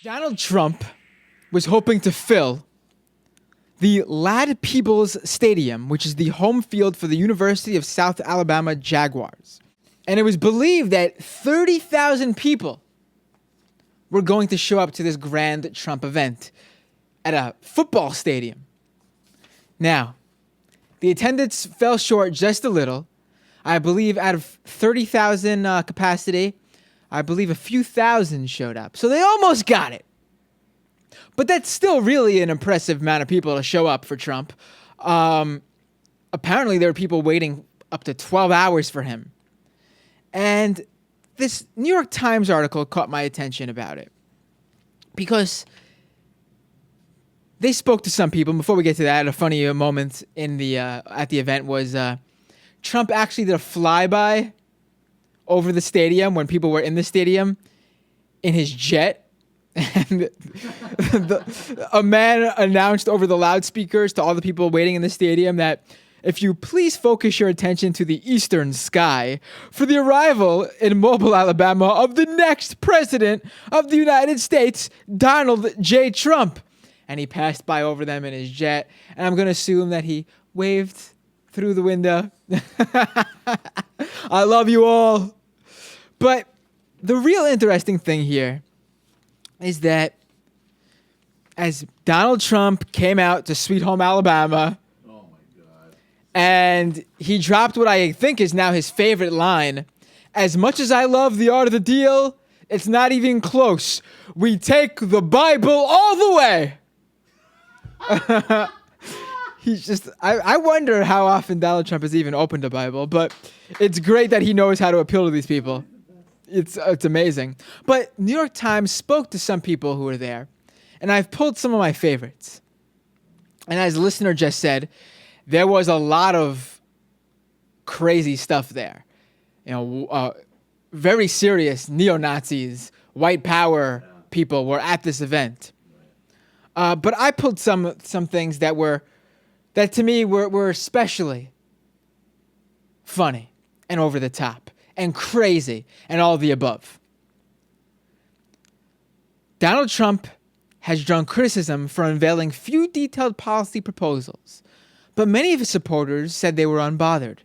Donald Trump was hoping to fill the Ladd Peebles Stadium, which is the home field for the University of South Alabama Jaguars. And it was believed that 30,000 people were going to show up to this grand Trump event at a football stadium. Now, the attendance fell short just a little. I believe out of 30,000 capacity, I believe a few thousand showed up. So they almost got it. But that's still really an impressive amount of people to show up for Trump. Apparently, there were people waiting up to 12 hours for him. And this New York Times article caught my attention about it because they spoke to some people. Before we get to that, a funny moment in the at the event was Trump actually did a flyby over the stadium when people were in the stadium in his jet. And a man announced over the loudspeakers to all the people waiting in the stadium that if you please focus your attention to the eastern sky for the arrival in Mobile, Alabama of the next president of the United States, Donald J. Trump. And he passed by over them in his jet. And I'm going to assume that he waved through the window. I love you all. But the real interesting thing here is that as Donald Trump came out to Sweet Home Alabama, and he dropped what I think is now his favorite line, as much as I love the art of the deal, it's not even close. We take the Bible all the way. He's just, I wonder how often Donald Trump has even opened a Bible, but it's great that he knows how to appeal to these people. It's amazing. But New York Times spoke to some people who were there, and I've pulled some of my favorites. And as the listener just said, there was a lot of crazy stuff there. You know, very serious neo-Nazis, white power people were at this event. But I pulled some things that to me were especially funny and over the top and crazy and all the above. Donald Trump has drawn criticism for unveiling few detailed policy proposals, but many of his supporters said they were unbothered.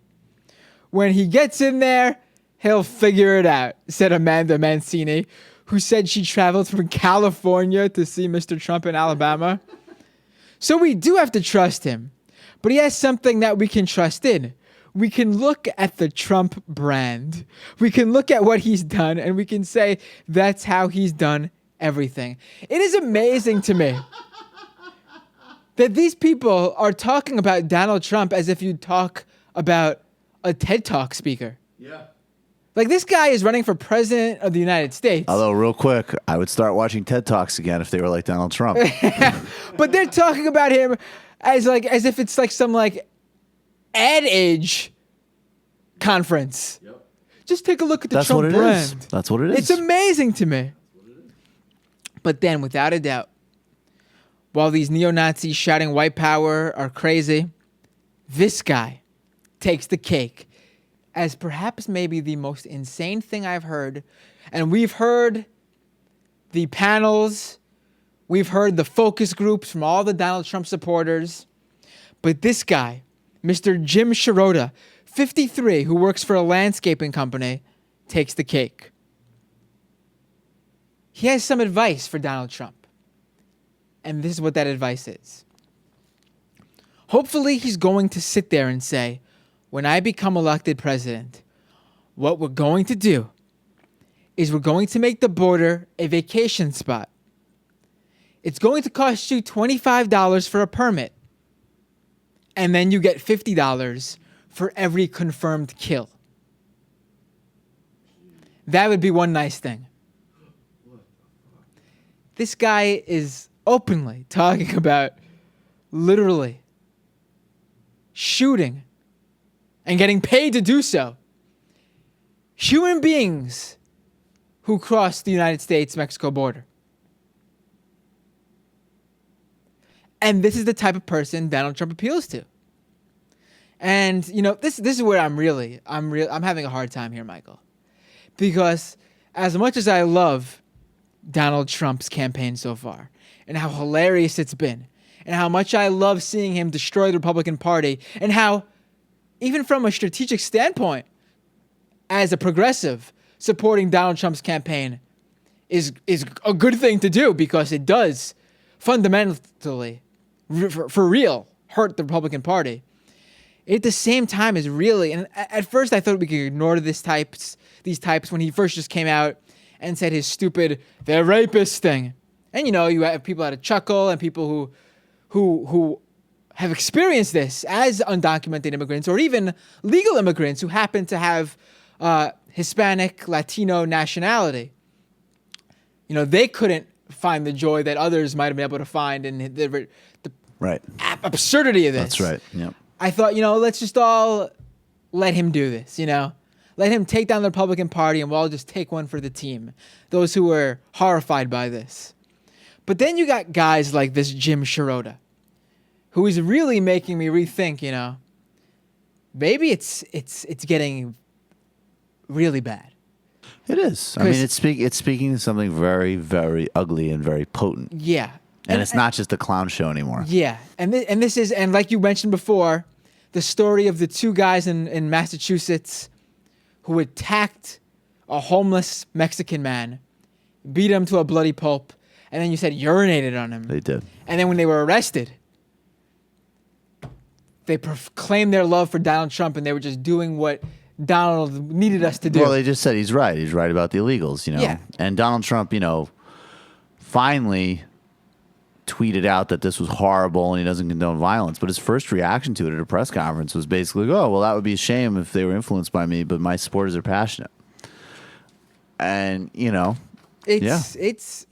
When he gets in there, he'll figure it out, said Amanda Mancini, who said she traveled from California to see Mr. Trump in Alabama. So we do have to trust him, but he has something that we can trust in. We can look at the Trump brand. We can look at what he's done, and we can say that's how he's done everything. It is amazing to me that these people are talking about Donald Trump as if you'd talk about a TED Talk speaker. Yeah. Like, this guy is running for president of the United States. Although, real quick, I would start watching TED Talks again if they were like Donald Trump. But they're talking about him as if it's like some like ad age conference. Yep. Just take a look at the Trump brand. That's what it is. It's amazing to me. But then, without a doubt, while these neo-Nazis shouting white power are crazy, this guy takes the cake as perhaps maybe the most insane thing I've heard. And we've heard the panels, we've heard the focus groups from all the Donald Trump supporters. But this guy, Mr. Jim Shirota, 53, who works for a landscaping company, takes the cake. He has some advice for Donald Trump. And this is what that advice is. Hopefully, he's going to sit there and say, when I become elected president, what we're going to do is we're going to make the border a vacation spot. It's going to cost you $25 for a permit. And then you get $50 for every confirmed kill. That would be one nice thing. This guy is openly talking about literally shooting and getting paid to do so human beings who cross the United States-Mexico border. And this is the type of person Donald Trump appeals to. And, you know, this is where I'm having a hard time here, Michael. Because as much as I love Donald Trump's campaign so far and how hilarious it's been and how much I love seeing him destroy the Republican Party and how, even from a strategic standpoint, as a progressive, supporting Donald Trump's campaign is a good thing to do because it does fundamentally, for real, hurt the Republican Party. At the same time is really, and at first I thought we could ignore these types when he first just came out and said his stupid "they're rapists" thing. And you have people at a chuckle and people who have experienced this as undocumented immigrants or even legal immigrants who happen to have Hispanic, Latino nationality. They couldn't find the joy that others might have been able to find in the Right. absurdity of this. That's right. Yep. I thought, let's just all let him do this, Let him take down the Republican Party and we'll all just take one for the team. Those who were horrified by this. But then you got guys like this Jim Shirota, who is really making me rethink, maybe it's getting really bad. It is. I mean, it's speaking to something very, very ugly and very potent. Yeah. And it's not just a clown show anymore. Yeah. And this is, and like you mentioned before, the story of the two guys in Massachusetts who attacked a homeless Mexican man, beat him to a bloody pulp, and then you said urinated on him. They did. And then when they were arrested, they proclaimed their love for Donald Trump and they were just doing what Donald needed us to do. Well, they just said he's right. He's right about the illegals, Yeah. And Donald Trump, finally tweeted out that this was horrible and he doesn't condone violence. But his first reaction to it at a press conference was basically, oh, well, that would be a shame if they were influenced by me, but my supporters are passionate. And, It's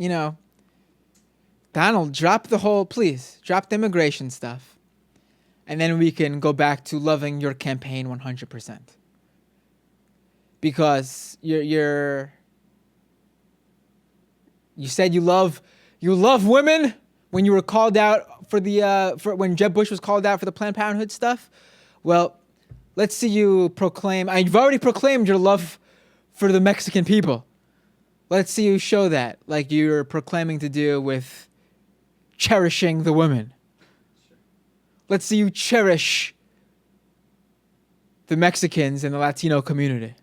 Donald, drop the immigration stuff. And then we can go back to loving your campaign 100%. Because you said you love women when you were called out for when Jeb Bush was called out for the Planned Parenthood stuff. Well, let's see you proclaim. You've already proclaimed your love for the Mexican people. Let's see you show that, like you're proclaiming to do with cherishing the women. Let's see you cherish the Mexicans and the Latino community.